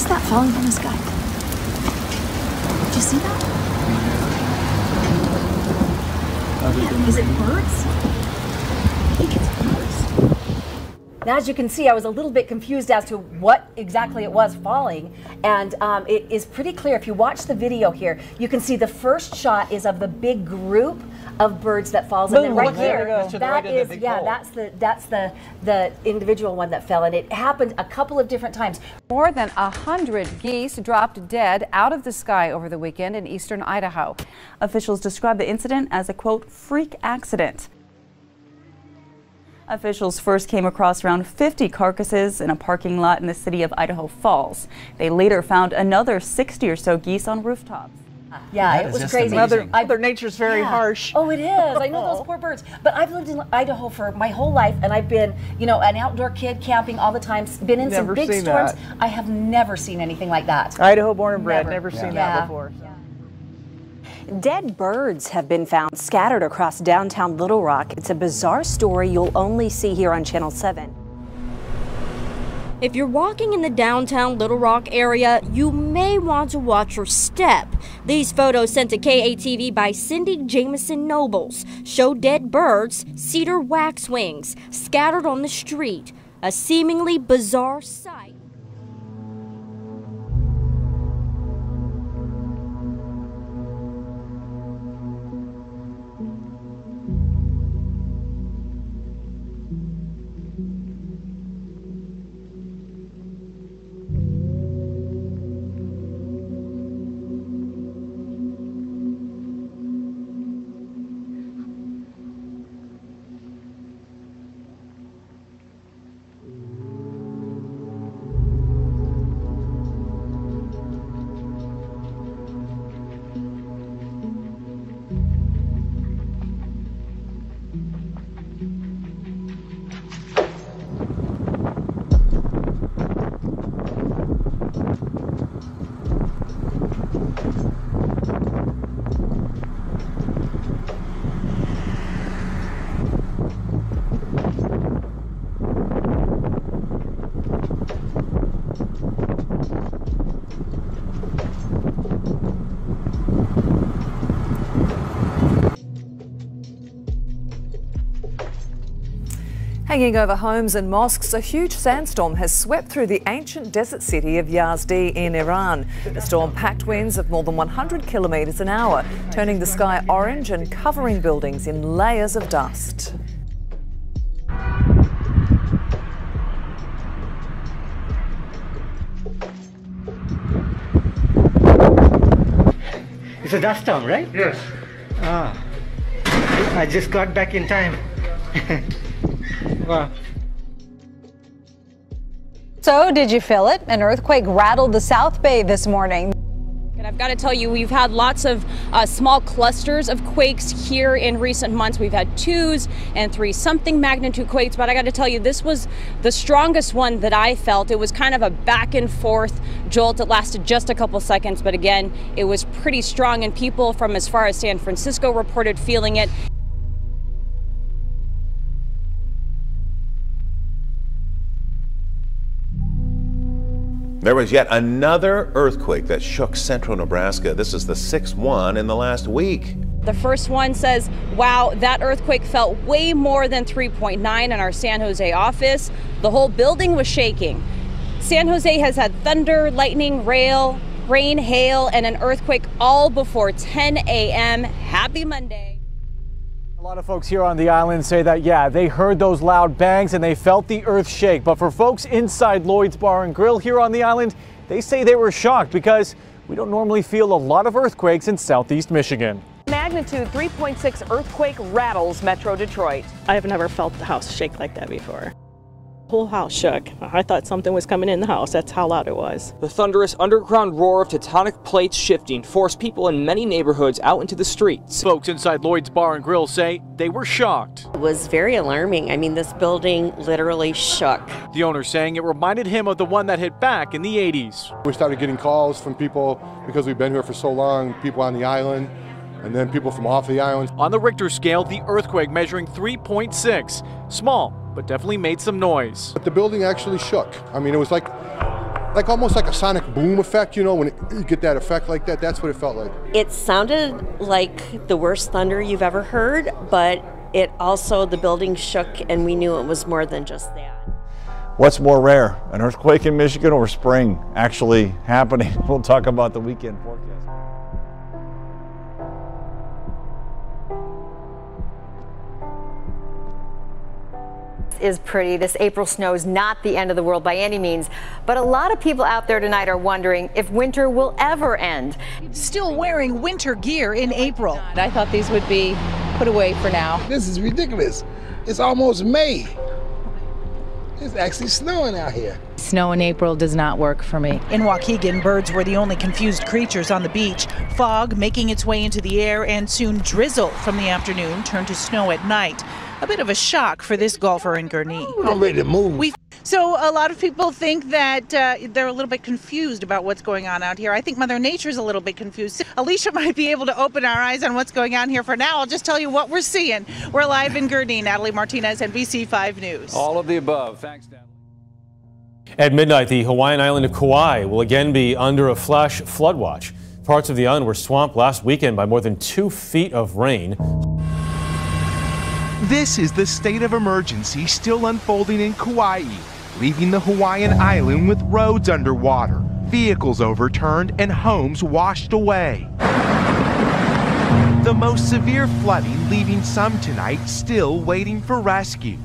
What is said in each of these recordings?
is that falling from the sky? Did you see that? Yeah. Is it birds? I think it's birds. Now, as you can see, I was a little bit confused as to what exactly it was falling, and it is pretty clear. If you watch the video here, you can see the first shot is of the big group of birds that falls, and then right here, that is, yeah, that's the individual one that fell, and it happened a couple of different times. More than 100 geese dropped dead out of the sky over the weekend in eastern Idaho. Officials describe the incident as a, quote, freak accident. Officials first came across around 50 carcasses in a parking lot in the city of Idaho Falls. They later found another 60 or so geese on rooftops. Yeah, it was crazy. Mother Nature's very harsh. Oh, it is. I know those poor birds. But I've lived in Idaho for my whole life, and I've been, you know, an outdoor kid camping all the time, been in some big storms. I have never seen anything like that. Idaho born and bred, never seen that before. Dead birds have been found scattered across downtown Little Rock. It's a bizarre story you'll only see here on Channel 7. If you're walking in the downtown Little Rock area, you may want to watch your step. These photos sent to KATV by Cindy Jameson Nobles show dead birds, cedar waxwings, scattered on the street. A seemingly bizarre sight. Hanging over homes and mosques, a huge sandstorm has swept through the ancient desert city of Yazdi in Iran. The storm packed winds of more than 100 kilometres an hour, turning the sky orange and covering buildings in layers of dust. It's a dust storm, right? Yes. Ah, I just got back in time. Wow. So, did you feel it? An earthquake rattled the South Bay this morning. And I've got to tell you, we've had lots of small clusters of quakes here in recent months. We've had 2s and 3-something magnitude quakes, but I got to tell you, this was the strongest one that I felt. It was kind of a back and forth jolt. It lasted just a couple seconds, but again, it was pretty strong, and people from as far as San Francisco reported feeling it. There was yet another earthquake that shook central Nebraska. This is the 6th one in the last week. The first one says, wow, that earthquake felt way more than 3.9 in our San Jose office. The whole building was shaking. San Jose has had thunder, lightning, rain, hail, and an earthquake all before 10 a.m. Happy Monday. A lot of folks here on the island say that, yeah, they heard those loud bangs and they felt the earth shake. But for folks inside Lloyd's Bar and Grill here on the island, they say they were shocked because we don't normally feel a lot of earthquakes in southeast Michigan. Magnitude 3.6 earthquake rattles Metro Detroit. I have never felt the house shake like that before. The whole house shook. I thought something was coming in the house. That's how loud it was. The thunderous underground roar of tectonic plates shifting forced people in many neighborhoods out into the streets. Folks inside Lloyd's Bar and Grill say they were shocked. It was very alarming. I mean, this building literally shook. The owner saying it reminded him of the one that hit back in the 80s. We started getting calls from people because we've been here for so long, people on the island, and then people from off the island. On the Richter scale, the earthquake measuring 3.6. Small, but definitely made some noise. But the building actually shook. I mean, it was like like almost like a sonic boom effect, you know, when you get that effect like that. That's what it felt like. It sounded like the worst thunder you've ever heard, but it also, the building shook and we knew it was more than just that. What's more rare, an earthquake in Michigan or spring actually happening? We'll talk about the weekend forecast. Is pretty. This April snow is not the end of the world by any means, but a lot of people out there tonight are wondering if winter will ever end. Still wearing winter gear in April. I thought these would be put away for now. This is ridiculous. It's almost May. It's actually snowing out here. Snow in April does not work for me. In Waukegan, birds were the only confused creatures on the beach. Fog making its way into the air, and soon drizzle from the afternoon turned to snow at night. A bit of a shock for this golfer in Gurnee. I'm ready to move. So a lot of people think that they're a little bit confused about what's going on out here. I think Mother Nature's a little bit confused. Alicia might be able to open our eyes on what's going on here. For now, I'll just tell you what we're seeing. We're live in Gurnee. Natalie Martinez, NBC 5 News. All of the above. Thanks, Natalie. At midnight, the Hawaiian island of Kauai will again be under a flash flood watch. Parts of the island were swamped last weekend by more than 2 feet of rain. This is the state of emergency still unfolding in Kauai, leaving the Hawaiian island with roads underwater, vehicles overturned, and homes washed away. The most severe flooding leaving some tonight still waiting for rescue.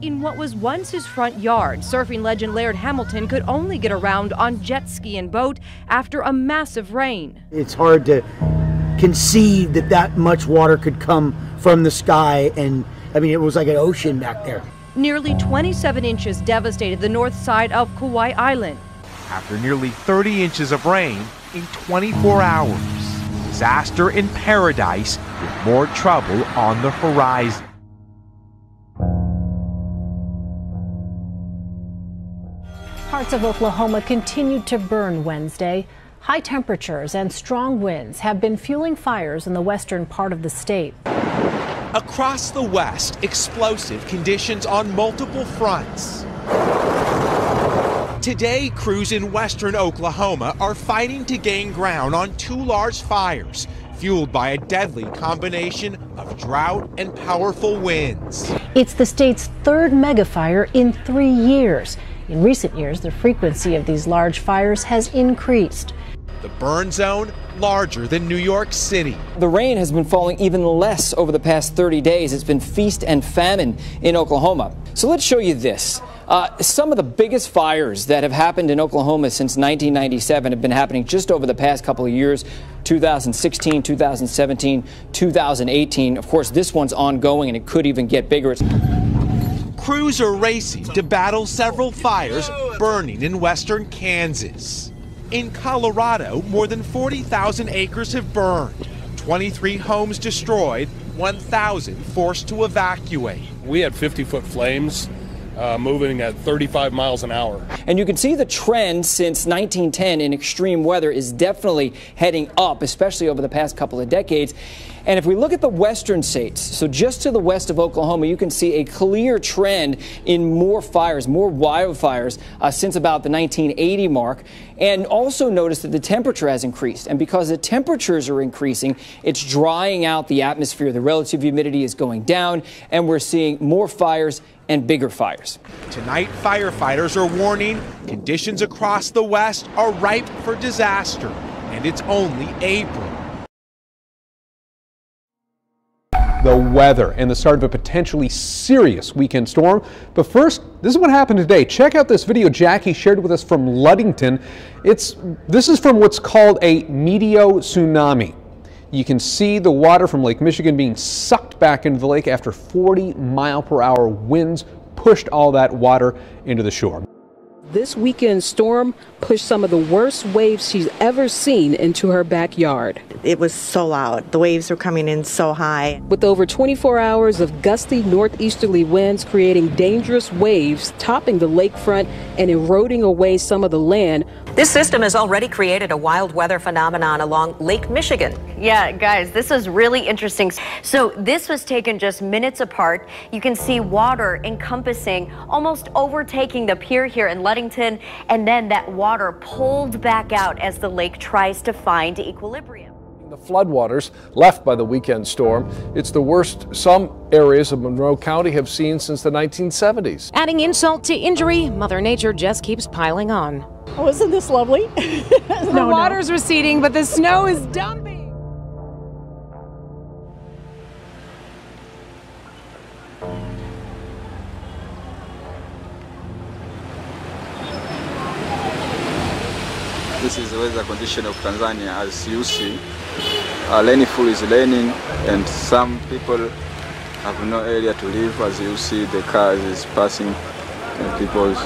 In what was once his front yard, surfing legend Laird Hamilton could only get around on jet ski and boat after a massive rain. It's hard to conceive that that much water could come from the sky, and I mean, it was like an ocean back there. Nearly 27 inches devastated the north side of Kauai Island. After nearly 30 inches of rain in 24 hours, disaster in paradise with more trouble on the horizon. Parts of Oklahoma continued to burn Wednesday. High temperatures and strong winds have been fueling fires in the western part of the state. Across the West, explosive conditions on multiple fronts. Today, crews in western Oklahoma are fighting to gain ground on 2 large fires, fueled by a deadly combination of drought and powerful winds. It's the state's 3rd megafire in 3 years. In recent years, the frequency of these large fires has increased. The burn zone larger than New York City. The rain has been falling even less over the past 30 days. It's been feast and famine in Oklahoma. So let's show you this. Some of the biggest fires that have happened in Oklahoma since 1997 have been happening just over the past couple of years. 2016, 2017, 2018. Of course, this one's ongoing and it could even get bigger. Crews are racing to battle several fires burning in western Kansas. In Colorado, more than 40,000 acres have burned, 23 homes destroyed, 1,000 forced to evacuate. We had 50-foot flames moving at 35 miles an hour. And you can see the trend since 1910 in extreme weather is definitely heading up, especially over the past couple of decades. And if we look at the western states, so just to the west of Oklahoma, you can see a clear trend in more fires, more wildfires since about the 1980 mark. And also notice that the temperature has increased. And because the temperatures are increasing, it's drying out the atmosphere. The relative humidity is going down, and we're seeing more fires and bigger fires. Tonight, firefighters are warning conditions across the West are ripe for disaster, and it's only April. The weather and the start of a potentially serious weekend storm. But first, this is what happened today. Check out this video Jackie shared with us from Ludington. This is from what's called a meteo tsunami. You can see the water from Lake Michigan being sucked back into the lake after 40-mile-per-hour winds pushed all that water into the shore. This weekend storm pushed some of the worst waves she's ever seen into her backyard. It was so loud. The waves were coming in so high. With over 24 hours of gusty northeasterly winds creating dangerous waves, topping the lakefront and eroding away some of the land. This system has already created a wild weather phenomenon along Lake Michigan. Yeah, guys, this is really interesting. So this was taken just minutes apart. You can see water encompassing, almost overtaking the pier here in Ludington. Ludington, and then that water pulled back out as the lake tries to find equilibrium. The floodwaters left by the weekend storm. It's the worst some areas of Monroe County have seen since the 1970s. Adding insult to injury, Mother Nature just keeps piling on. Oh, isn't this lovely? The water's receding, but the snow is dumping. This is the weather condition of Tanzania. As you see, rainfall is raining and some people have no area to live. As you see, the cars is passing and people's.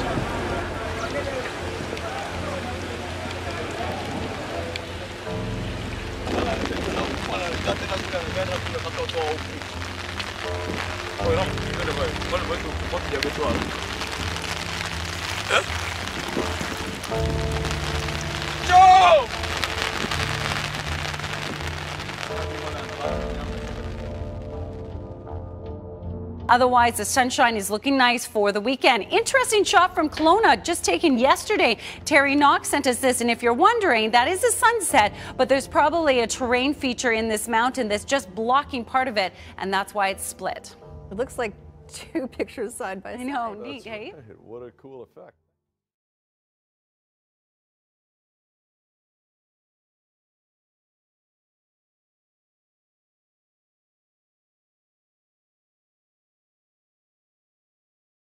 Otherwise, the sunshine is looking nice for the weekend. Interesting shot from Kelowna, just taken yesterday. Terry Knox sent us this, and if you're wondering, that is a sunset, but there's probably a terrain feature in this mountain that's just blocking part of it, and that's why it's split. It looks like two pictures side by side. I know, neat, hey? What a cool effect.